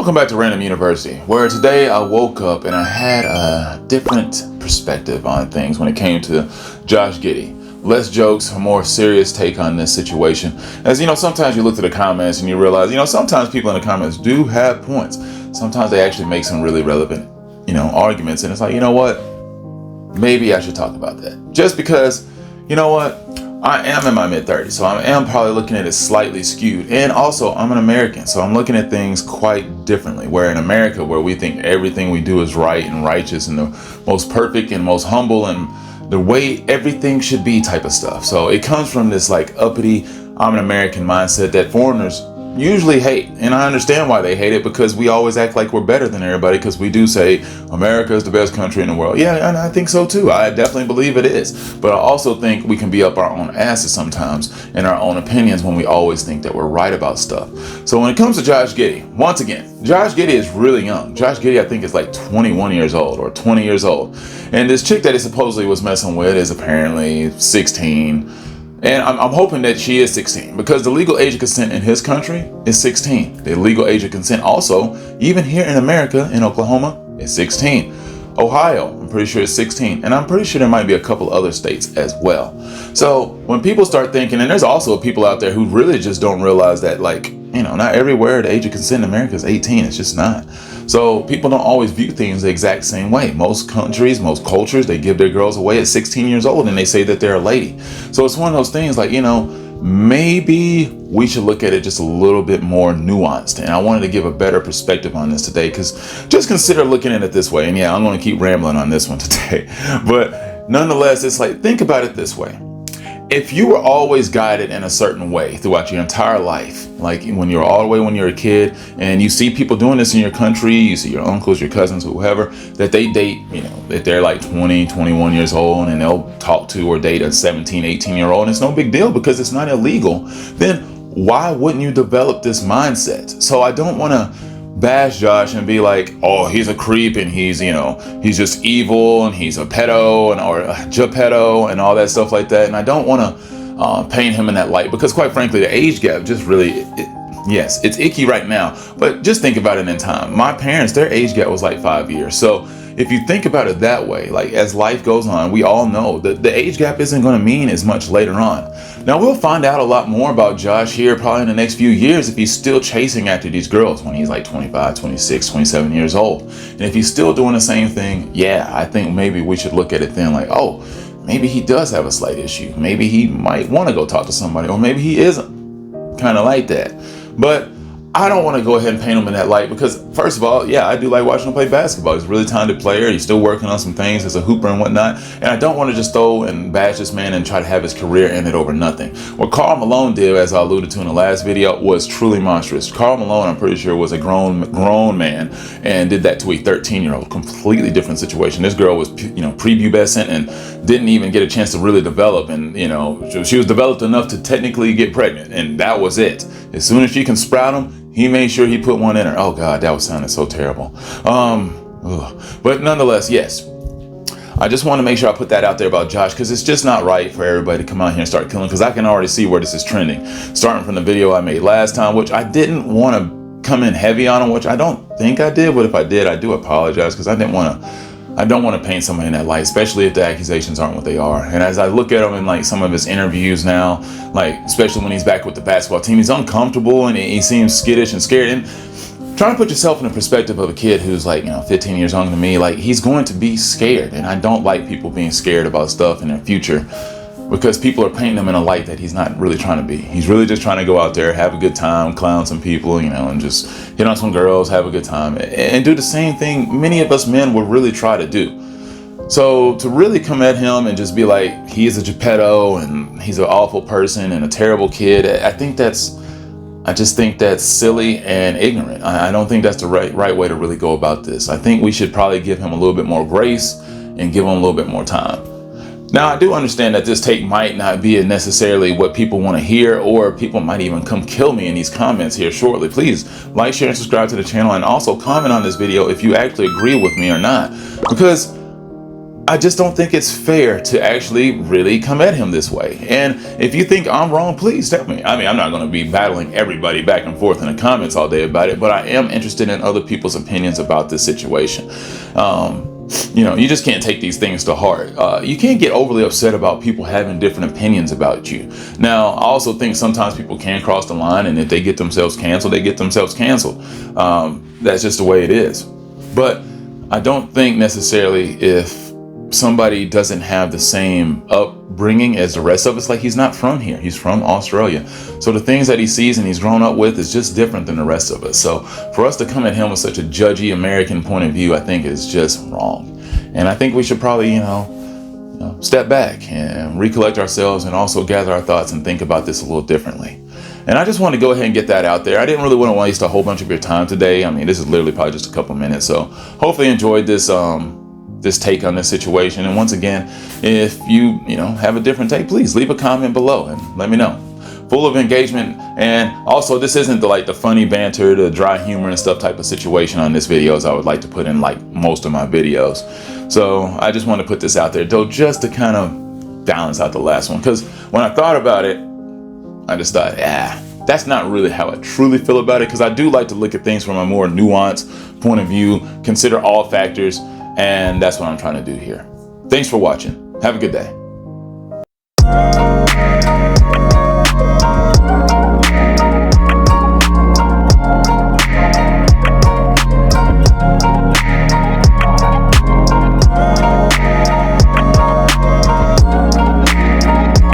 Welcome back to Random University, where today I woke up and I had a different perspective on things when it came to Josh Giddey. Less jokes, a more serious take on this situation. As you know, sometimes you look at the comments and you realize, sometimes people in the comments do have points. Sometimes they actually make some really relevant, arguments. And it's like, you know what? Maybe I should talk about that. Just because, I am in my mid-30s, so I am probably looking at it slightly skewed. And also, I'm an American, so I'm looking at things quite differently. Where in America, where we think everything we do is right and righteous and the most perfect and most humble and the way everything should be type of stuff. So it comes from this like uppity, I'm an American mindset that foreigners usually hate. And I understand why they hate it, because we always act like we're better than everybody, because we do say America is the best country in the world. Yeah, and I think so too. I definitely believe it is. But I also think we can be up our own asses sometimes in our own opinions when we always think that we're right about stuff. So when it comes to Josh Giddey, once again, Josh Giddey is really young. Josh Giddey, I think, is like 21 years old or 20 years old. And this chick that he supposedly was messing with is apparently 16. And I'm hoping that she is 16, because the legal age of consent in his country is 16. The legal age of consent also, even here in America, in Oklahoma, is 16. Ohio, I'm pretty sure is 16. And I'm pretty sure there might be a couple other states as well. So when people start thinking, and there's also people out there who really just don't realize that, not everywhere the age of consent in America is 18. It's just not. So people don't always view things the exact same way. Most countries, most cultures, they give their girls away at 16 years old and they say that they're a lady. So it's one of those things like, maybe we should look at it just a little bit more nuanced. And I wanted to give a better perspective on this today, because just consider looking at it this way. And yeah, I'm going to keep rambling on this one today. But nonetheless, it's like, think about it this way. If you were always guided in a certain way throughout your entire life, like when you're all the way when you're a kid, and you see people doing this in your country, you see your uncles, your cousins, whoever, that they date, that they're like 20, 21 years old, and they'll talk to or date a 17, 18-year-old, and it's no big deal because it's not illegal, then why wouldn't you develop this mindset? So I don't want to bash Josh and be like, oh, he's a creep and he's just evil and he's a pedo or a Geppetto and all that stuff like that. And I don't want to paint him in that light, because quite frankly, the age gap just really, yes, it's icky right now, but just think about it in time. My parents, their age gap was like 5 years. So if you think about it that way, like as life goes on, we all know that the age gap isn't going to mean as much later on. Now, we'll find out a lot more about Josh here probably in the next few years if he's still chasing after these girls when he's like 25, 26, 27 years old. And if he's still doing the same thing, yeah, I think maybe we should look at it then like, oh, maybe he does have a slight issue. Maybe he might want to go talk to somebody, or maybe he isn't kind of like that. But I don't want to go ahead and paint him in that light, because first of all, yeah, I do like watching him play basketball. He's a really talented player. He's still working on some things as a hooper and whatnot. And I don't want to just throw and bash this man and try to have his career ended over nothing. What Karl Malone did, as I alluded to in the last video, was truly monstrous. Karl Malone, I'm pretty sure, was a grown man and did that to a 13-year-old. Completely different situation. This girl was, prepubescent and didn't even get a chance to really develop. And, she was developed enough to technically get pregnant. And that was it. As soon as she can sprout him, he made sure he put one in her. Oh God, that was sounding so terrible. But nonetheless, yes, I just want to make sure I put that out there about Josh, because it's just not right for everybody to come out here and start killing, because I can already see where this is trending. Starting from the video I made last time, which I didn't want to come in heavy on him, which I don't think I did, but if I did, I do apologize, because I don't want to paint somebody in that light, especially if the accusations aren't what they are. And as I look at him in like some of his interviews now, like especially when he's back with the basketball team, he's uncomfortable and he seems skittish and scared. And trying to put yourself in the perspective of a kid who's like, 15 years younger than me, like he's going to be scared. And I don't like people being scared about stuff in their future, because people are painting him in a light that he's not really trying to be. He's really just trying to go out there, have a good time, clown some people, and just hit on some girls, have a good time, and do the same thing many of us men will really try to do. So to really come at him and just be like, he is a Geppetto and he's an awful person and a terrible kid, I just think that's silly and ignorant. I don't think that's the right way to really go about this. I think we should probably give him a little bit more grace and give him a little bit more time. Now, I do understand that this take might not be necessarily what people want to hear, or people might even come kill me in these comments here shortly. Please like, share, and subscribe to the channel, and also comment on this video if you actually agree with me or not. Because I just don't think it's fair to actually really come at him this way. And if you think I'm wrong, please tell me. I mean, I'm not going to be battling everybody back and forth in the comments all day about it, but I am interested in other people's opinions about this situation. You just can't take these things to heart. You can't get overly upset about people having different opinions about you. Now, I also think sometimes people can cross the line, and if they get themselves canceled, they get themselves canceled. That's just the way it is. But I don't think necessarily if somebody doesn't have the same upbringing as the rest of us, like he's not from here, he's from Australia. So the things that he sees and he's grown up with is just different than the rest of us. So for us to come at him with such a judgy American point of view, I think is just wrong. And I think we should probably, step back and recollect ourselves and also gather our thoughts and think about this a little differently. And I just want to go ahead and get that out there. I didn't really want to waste a whole bunch of your time today. I mean, this is literally probably just a couple minutes. So hopefully you enjoyed this take on this situation. And once again, if you have a different take, please leave a comment below and let me know. Full of engagement. And also, this isn't the funny banter, the dry humor and stuff type of situation on this video as I would like to put in like most of my videos. So I just want to put this out there though, just to kind of balance out the last one, because when I thought about it, I just thought, that's not really how I truly feel about it, because I do like to look at things from a more nuanced point of view, consider all factors. And that's what I'm trying to do here. Thanks for watching. Have a good day.